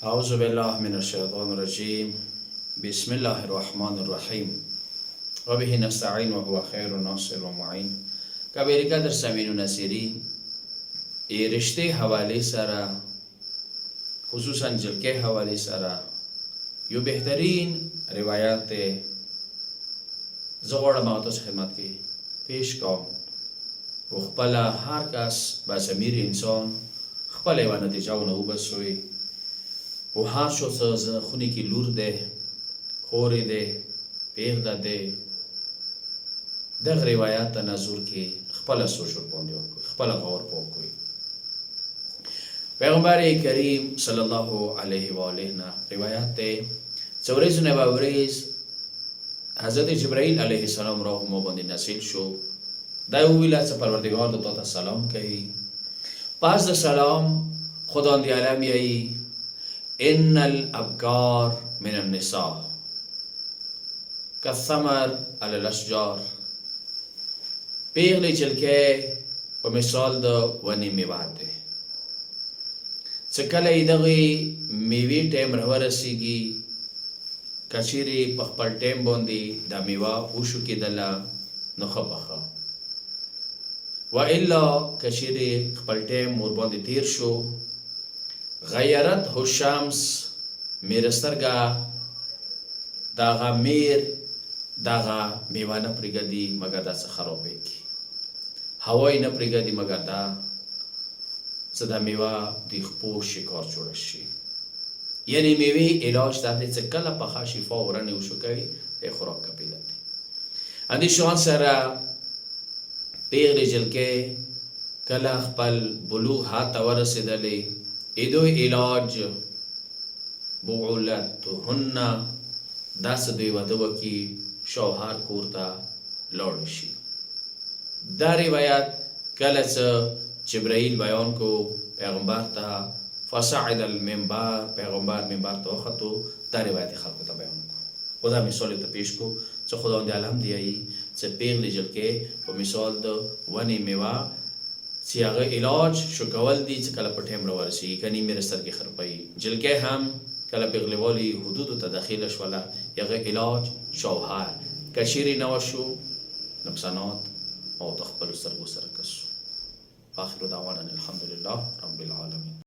أعوذ بالله من الشيطان الرجيم بسم الله الرحمن الرحيم وبه نستعين وهو خير الناصر والمعين کبیر قدر سمین و نصیرین رشته حواله سره خصوصا جلکه حواله سره یو بهترین روایات زغوړه ما تاسو خدمت کې پیش کوم او خپل هر کس با ضمیر انسان خپل یو نتیجه ونه وبسوي او هر شو څه خونی کې لور ده خورې ده پیغده ده دغه روایات تنظر کې خپل سوچ باندې وکړي خپل غور وکړي پیغمبر کریم صلی الله علیه و آله نه روایت ده څوريز نه باوريز حضرت جبرائیل علیه السلام را مو باندې نازل شو دا ویل چې پروردگار د تو سلام کوي پس د سلام خداوند عالم یې ان الابکار من النساء كالثمر على الاشجار پیغلی چلکه په مثال د ونی میوه ده چې کله دغه میوه ټیم راورسیږي کچيري په خپل ټیم باندې د میوه وشو کېدله نو خپخه و الا کچيري خپل ټیم مور باندې تیر شو غیرت هو شمس میرسترګه داغه میر داغه میوه نه پرګدي مګر دا څه خرابې کی هوای نه پرګدي مګر دا صدا میوه د خپو شکار جوړ شي یعنی میوه علاج د څه کله په ښه شفا ورنه وشو کوي د خوراک کپیل دي اندي شان سره پیغلی جلکه کله خپل بلوغ هات ورسېدلې ایدو علاج بعولتهن داس دوی ودو کی شوهر کورتا لوړ شي دا روایت کله چې جبرائیل بیان کو پیغمبر ته فصعد المنبر پیغمبر منبر ته وختو دا روایت خلکو ته بیان کو خدا مثال ته پیش کو چې خداوند عالم دی چې پیغلی جلکه په مثال د ونی میوه چې هغه علاج شو کول دي چې کله په ټیم راورسي کني مې سترګې خرپي جلکه هم کله پیغلیوالی حدود ته داخله شوله هغه علاج شوهر کشيري نو شو نقصانات او تخبل سترګو سره کسو اخر دعوانا الحمد لله رب العالمين